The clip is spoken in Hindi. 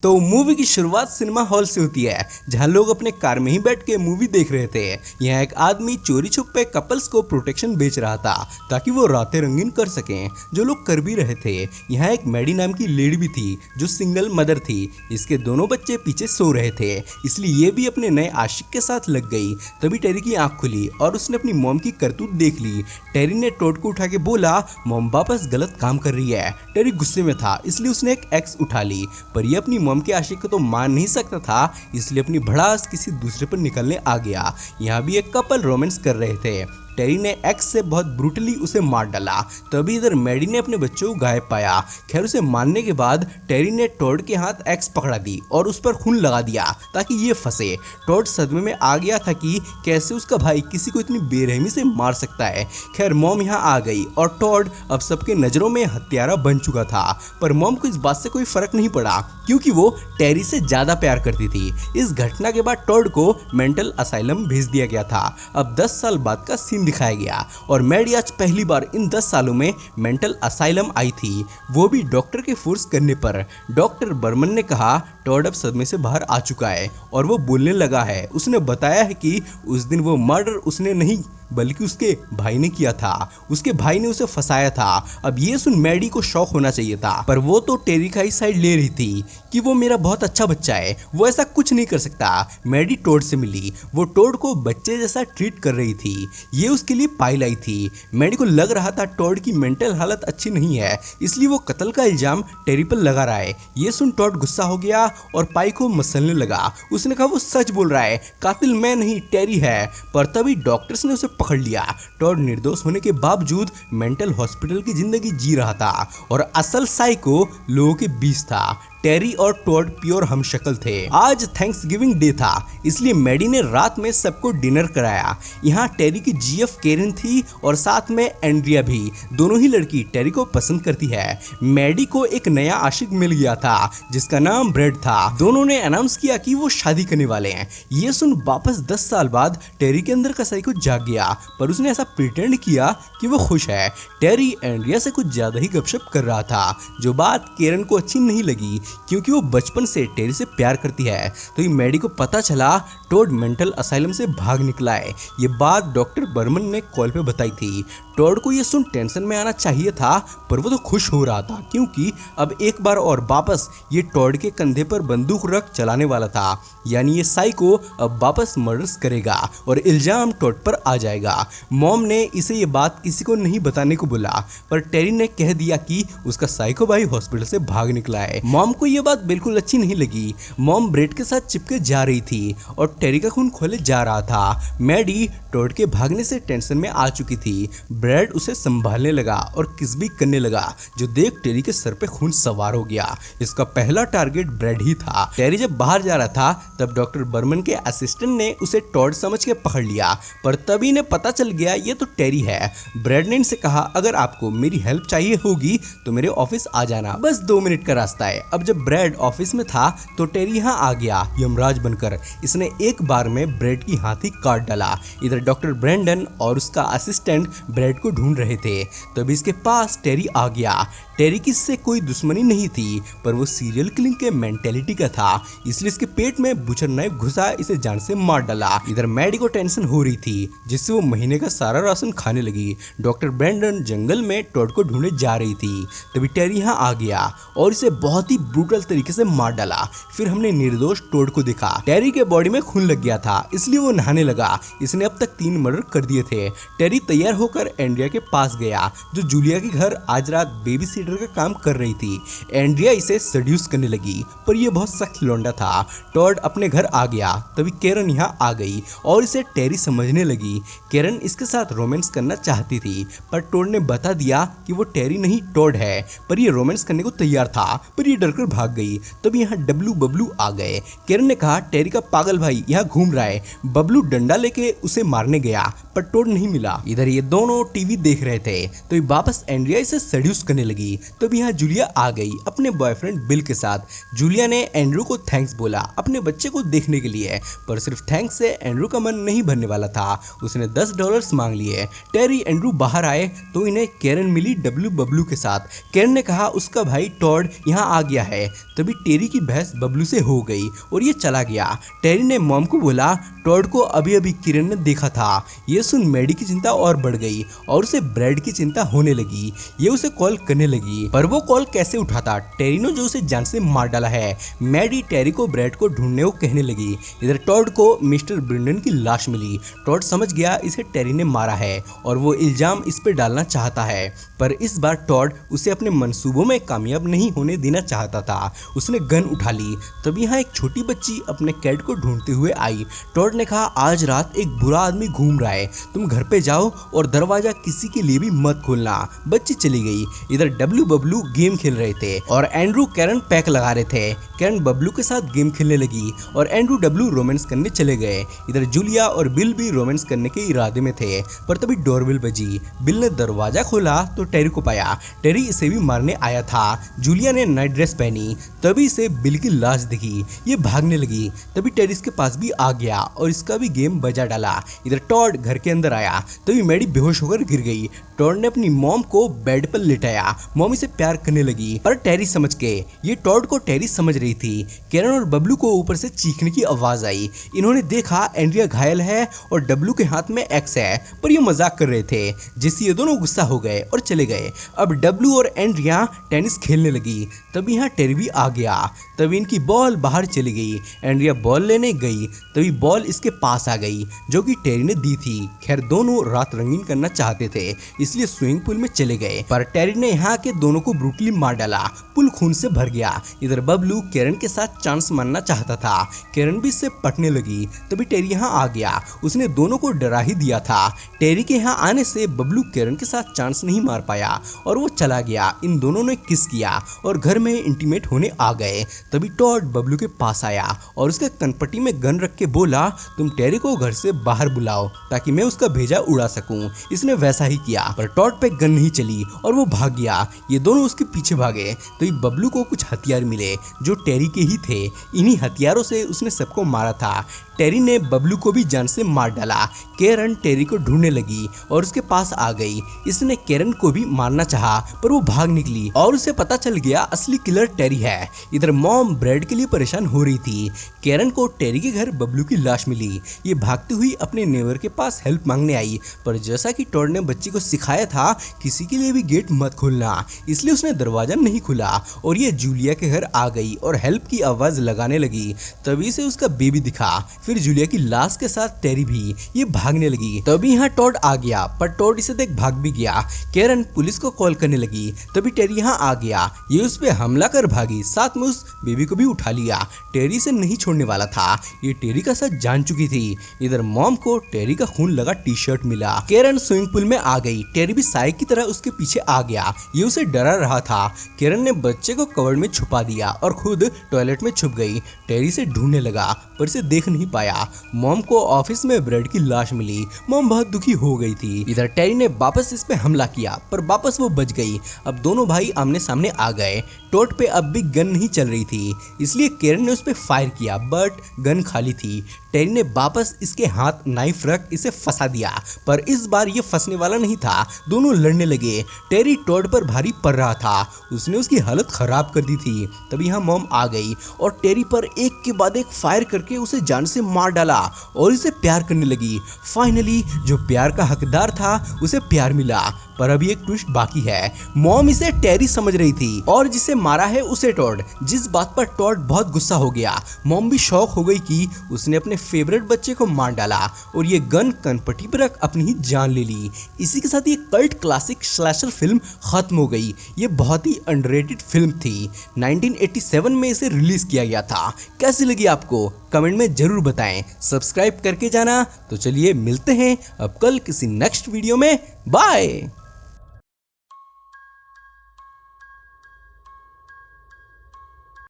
तो मूवी की शुरुआत सिनेमा हॉल से होती है, जहां लोग अपने कार में ही बैठ के मूवी देख रहे थे। यहाँ एक आदमी चोरी छुपे कपल्स को प्रोटेक्शन बेच रहा था ताकि वो रातें रंगीन कर सकें, जो लोग कर भी रहे थे। यहाँ एक मैडी नाम की लेडी भी थी जो सिंगल मदर थी। इसके दोनों बच्चे पीछे सो रहे थे, इसलिए ये भी अपने नए आशिक के साथ लग गई। तभी टेरी की आंख खुली और उसने अपनी मॉम की करतूत देख ली। टेरी ने टॉड को उठा के बोला, मॉम वापस गलत काम कर रही है। टेरी गुस्से में था, इसलिए उसने एक एक्स उठा ली, पर ये अपनी मॉम के आशिक को तो मान नहीं सकता था, इसलिए अपनी भड़ास किसी दूसरे पर निकलने आ गया। यहाँ भी एक कपल रोमांस कर रहे थे। टेरी ने एक्स से बहुत ब्रूटली उसे मार डाला। तभी इधर मैडी ने अपने बच्चों को गायब पाया। खैर, उसे मारने के बाद टेरी ने टॉड के हाथ एक्स पकड़ा दी और उस पर खून लगा दिया ताकि ये फंसे। टॉड सदमे में आ गया था कि कैसे उसका भाई किसी को इतनी बेरहमी से मार सकता है। खैर, मॉम यहाँ आ गई और टॉड अब सबके नजरों में हत्यारा बन चुका था। पर मॉम को इस बात से कोई फर्क नहीं पड़ा क्योंकि वो टेरी से ज्यादा प्यार करती थी। इस घटना के बाद टॉड को मेंटल असाइलम भेज दिया गया था। अब 10 साल बाद का सीन दिखाया गया और मैडी आज पहली बार इन 10 सालों में मेंटल असाइलम आई थी, वो भी डॉक्टर के फोर्स करने पर। डॉक्टर बर्मन ने कहा टॉड अब सदमे से बाहर आ चुका है और वो बोलने लगा है। उसने बताया है कि उस दिन वो मर्डर उसने नहीं बल्कि उसके भाई ने किया था। उसके भाई ने उसे फंसाया था। अब ये सुन मैडी को शौक होना चाहिए था, पर वो तो टेरी का ही साइड ले रही थी कि वो मेरा बहुत अच्छा बच्चा है, वो ऐसा कुछ नहीं कर सकता। मैडी टॉड से मिली, वो टॉड को बच्चे जैसा ट्रीट कर रही थी। ये उसके लिए पाई लाई थी। मैडी को लग रहा था टॉड की मेंटल हालत अच्छी नहीं है, इसलिए वो कत्ल का इल्जाम टेरी पर लगा रहा है। ये सुन टॉड गुस्सा हो गया और पाई को मसलने लगा। उसने कहा वो सच बोल रहा है, कातिल मैं नहीं टेरी है। पर तभी डॉक्टर्स ने उसे पकड़ लिया। टॉड निर्दोष होने के बावजूद मेंटल हॉस्पिटल की जिंदगी जी रहा था और असल साइको लोगों के बीच था। टेरी और टॉड प्योर हमशक्ल थे। आज थैंक्सगिविंग डे था, इसलिए मैडी ने रात में सबको डिनर कराया। यहाँ टेरी की जीएफ केरन थी और साथ में एंड्रिया भी। दोनों ही लड़की टेरी को पसंद करती है। मैडी को एक नया आशिक मिल गया था जिसका नाम ब्रेड था। दोनों ने अनाउंस किया कि वो शादी करने वाले हैं। ये सुन वापस 10 साल बाद टेरी के अंदर का साइको जाग गया, पर उसने ऐसा प्रिटेंड किया कि वो खुश है। टेरी एंड्रिया से कुछ ज्यादा ही गपशप कर रहा था, जो बात केरन को अच्छी नहीं लगी क्योंकि वो बचपन से टेरी से प्यार करती है। तो ये मैडी को पता चला टॉड मेंटल असाइलम से भाग निकला है। ये बात डॉक्टर बर्मन ने कॉल पे बताई थी। टॉड को ये सुन टेंशन में आना चाहिए था, पर वो तो खुश हो रहा था क्योंकि अब एक बार और वापस ये टॉड के कंधे पर बंदूक रख चलाने वाला था। यानी ये साइको अब वापस मर्डर्स करेगा और इल्जाम टॉड पर आ जाएगा। मॉम ने इसे ये बात किसी को नहीं बताने को बोला, पर टेरी ने कह दिया कि उसका साइको भाई हॉस्पिटल से भाग निकला है। मॉम को ये बात बिल्कुल अच्छी नहीं लगी। मॉम ब्रेड के साथ चिपके जा रही थी और टेरी का खून खोले जा रहा था। मैडी टॉड के भागने से टेंशन में आ चुकी थी। ब्रेड उसे संभालने लगा और किस भी करने लगा, जो देख टेरी के सर पे खून सवार हो गया। इसका पहला टारगेट ब्रेड ही था। टेरी जब बाहर जा रहा था तब डॉक्टर बर्मन के असिस्टेंट ने उसे टॉड समझ के पकड़ लिया, पर तभी ने पता चल गया ये तो टेरी है। ब्रेड ने इनसे कहा अगर आपको मेरी हेल्प चाहिए होगी तो मेरे ऑफिस आ जाना, बस 2 मिनट का रास्ता है। अब जब ब्रेड ऑफिस में था तो टेरी यहाँ आ गया यमराज बनकर। इसने एक बार में ब्रेड की हाथी काट डाला। इधर डॉक्टर ब्रेंडन और उसका असिस्टेंट ब्रेड को ढूंढ रहे थे, तभी इसके पास टेरी आ गया। टेरी की इससे कोई दुश्मनी नहीं थी, पर वो सीरियल किलिंग के मेंटेलिटी का था, इसलिए इसके पेट में बुचर नाइफ घुसा इसे जान से मार डाला। इधर मैडी को टेंशन हो रही थी, जिससे वो महीने का सारा राशन खाने लगी। डॉक्टर ब्रेंडन जंगल में टॉड को ढूंढने जा रही थी, तभी टेरी यहाँ आ गया और इसे बहुत ही ब्रूटल तरीके से मार डाला। फिर हमने निर्दोष टॉड को देखा। टेरी के बॉडी में खून लग गया था, इसलिए वो नहाने लगा। इसने अब तक 3 मर्डर कर दिए थे। टेरी तैयार होकर एंड्रिया के पास गया, जो जूलिया के घर आज रात बेबी सीटर का काम कर रही थी। एंड्रिया इसे सेड्यूस करने लगी, पर यह बहुत सख्त लौंडा था। टॉड अपने घर आ गया, तभी केरन यहाँ आ गई और इसे टेरी समझने लगी। केरन इसके साथ रोमांस करना चाहती थी, पर टॉड ने बता दिया कि वो टेरी नहीं टॉड है, पर ये रोमांस करने को तैयार था, पर ये डरकर भाग गई। तभी यहाँ डब्लू बबलू आ गए। केरन ने कहा टेरी का पागल भाई यहाँ घूम रहा है। बबलू डंडा लेके उसे मारने गया, पर टॉड नहीं मिला। इधर ये दोनों टीवी देख रहे थे, तो वापस एंड्रिया इसे सेड्यूस करने लगी। तब यहाँ जूलिया आ गई अपने बॉयफ्रेंड बिल के साथ। जूलिया ने एंड्रू को थैंक्स बोला अपने बच्चे को देखने के लिए, पर सिर्फ थैंक्स से एंड्रू का मन नहीं भरने वाला था। उसने $10 मांग लिए। टेरी एंड्रू बाहर आए तो इन्हें केरन मिली डब्लू बबलू के साथ। केरन ने कहा उसका भाई टॉड यहाँ आ गया है, है। तभी टेरी की बहस बबलू से हो गई और ये चला गया। टेरी ने मॉम को बोला टॉड को अभी अभी किरण ने देखा था। ये सुन मैडी की चिंता और बढ़ गई और उसे ब्रेड की चिंता होने लगी। ये उसे कॉल करने लगी, पर वो कॉल कैसे उठाता? टेरी ने जो उसे जान से मार डाला है। मैडी टेरी को ब्रेड को ढूंढने को कहने लगी। इधर टॉड को मिस्टर ब्रिंडन की लाश मिली। टॉड समझ गया इसे टेरी ने मारा है और वो इल्जाम इस पे डालना चाहता है, पर इस बार टॉड उसे अपने मंसूबों में कामयाब नहीं होने देना चाहता था। उसने गन उठा ली। तभी यहाँ एक छोटी बच्ची अपने कैट को ढूंढते हुए आई। टॉड ने कहा आज रात एक बुरा आदमी घूम रहा है, तुम घर पे जाओ और दरवाजा किसी के लिए भी मत खोलना। बच्ची चली गई। इधर डब्लू बबलू गेम खेल रहे थे और एंड्रू कैरन पैक लगा रहे थे। कैरन बबलू के साथ गेम खेलने लगी और एंड्रू डब्लू रोमांस करने चले गए। इधर जूलिया और बिल भी रोमांस करने के इरादे में थे, पर तभी डोरबेल बजी। बिल ने दरवाजा खोला तो टेरी को पाया। टेरी इसे भी मारने आया था। जूलिया ने नाइट ड्रेस पहनी, तभी इसे बिल की लाश दिखी। ये भागने लगी। तभी टेरी इसके पास भी आ गया और इसका भी गेम बजा डाला। इधर टॉड घर के अंदर आया, तभी मैडी बेहोश होकर गिर गई। टॉड ने अपनी मॉम को बेड पर लिटाया। मॉम इसे प्यार करने लगी, पर टेरी समझ के। ये टॉड को टेरी समझ रही थी। कैरन और बबलू को ऊपर से चीखने की आवाज आई। इन्होंने देखा एंड्रिया घायल है और डब्लू के हाथ में एक्स है, पर ये मजाक कर रहे थे, जिससे ये दोनों गुस्सा हो गए और चले गए। अब डब्लू और एंड्रिया टेनिस खेलने लगी। तभी यहाँ टेरी भी आ गया। तभी इनकी बॉल बाहर चली गई। एंड्रिया बॉल लेने गई, तभी बॉल इसके पास आ गई, जो कि टेरी ने दी थी। खैर दोनों रात रंगीन करना चाहते थे, इसलिए स्विमिंग पूल में चले गए, पर टेरी ने यहाँ के दोनों को ब्रूटली मार डाला। पुल खून से भर गया। इधर बबलू कैरन के साथ चांस मारना चाहता था। कैरन भी इससे पटने लगी। तभी टेरी यहाँ आ गया। उसने दोनों को डरा ही दिया था। टेरी के यहाँ आने से बबलू कैरन के साथ चांस नहीं मार पाया और वो चला गया। इन दोनों ने किस किया और घर में इंटीमेट होने आ गए। तभी टॉड बबलू के पास आया और उसके कनपट्टी में गन रख के बोला तुम टेरी को घर से बाहर बुलाओ ताकि मैं उसका भेजा उड़ा सकूं। इसने वैसा ही किया, पर टॉड पे गन नहीं चली और वो भाग गया। ये दोनों उसके पीछे भागे। तो बबलू को कुछ हथियार मिले जो टेरी के ही थे। इन्हीं हथियारों से उसने सबको मारा था। टेरी ने बबलू को भी जान से मार डाला। कैरन टेरी को ढूंढने लगी और उसके पास आ गई। इसने कैरन को भी मारना चाहा, पर वो भाग निकली और उसे पता चल गया असली किलर टेरी है। इधर मॉम ब्रेड के लिए परेशान हो रही थी। कैरन को टेरी के घर बबलू की लाश मिली। ये भागती हुई अपने नेबर के पास हेल्प मांगने आई, पर जैसा कि टॉड ने बच्ची को सिखाया था किसी के लिए भी गेट मत खोलना, इसलिए उसने दरवाजा नहीं खुला और ये जूलिया के घर आ गई और हेल्प की आवाज लगाने लगी। तभी से उसका बेबी दिखा। फिर जूलिया की लाश के साथ टेरी भी। ये भागने लगी। तभी यहाँ टॉड आ गया, पर टॉड इसे देख भाग भी गया। कैरन पुलिस को कॉल करने लगी। तभी टेरी यहाँ आ गया। ये उस पे हमला कर भागी, साथ में उस बेबी को भी उठा लिया। टेरी से नहीं छोड़ने वाला था। ये टेरी का साथ जान चुकी थी। इधर मॉम को टेरी का खून लगा टी शर्ट मिला। कैरन स्विमिंग पूल में आ गई। टेरी भी साई की तरह उसके पीछे आ गया। ये उसे डरा रहा था। कैरन ने बच्चे को कवर्ड में छुपा दिया और खुद टॉयलेट में छुप गई। टेरी से ढूंढने लगा, पर इसे देख नहीं पाया। मॉम को ऑफिस में ब्रेड की लाश मिली। मॉम बहुत दुखी हो गई थी। इधर टेरी ने वापस इस पे हमला किया, पर वापस वो बच गई। अब दोनों भाई आमने सामने आ गए। टॉड पे अब भी गन नहीं चल रही थी, इसलिए कैरन ने उस पे फायर किया, बट गन खाली थी। टेरी ने वापस इसके हाथ नाइफ रख इसे फंसा दिया, पर इस बार ये फंसने वाला नहीं था। दोनों लड़ने लगे। टेरी टॉड पर भारी पड़ रहा था। उसने उसकी हालत खराब कर दी थी। तभी यहाँ मॉम आ गई और टेरी पर एक के बाद एक फायर करके उसे जान से मार डाला और इसे प्यार करने लगी। फाइनली जो प्यार का हकदार था उसे प्यार मिला, पर अभी एक ट्विस्ट बाकी है। मॉम इसे टेरी समझ रही थी और जिसे मारा है उसे टॉड, जिस बात पर टॉड बहुत गुस्सा हो गया। मॉम भी शौक हो गई कि उसने अपने फेवरेट बच्चे को मार डाला और ये गन कनपट्टी पर रख अपनी ही जान ले ली। इसी के साथ ये कल्ट क्लासिक स्लैशर फिल्म खत्म हो गई। ये बहुत ही अंडररेटेड फिल्म थी। 1987 में इसे रिलीज किया गया था। कैसी लगी आपको कमेंट में जरूर बताएं। सब्सक्राइब करके जाना। तो चलिए मिलते हैं अब कल किसी नेक्स्ट वीडियो में। बाय।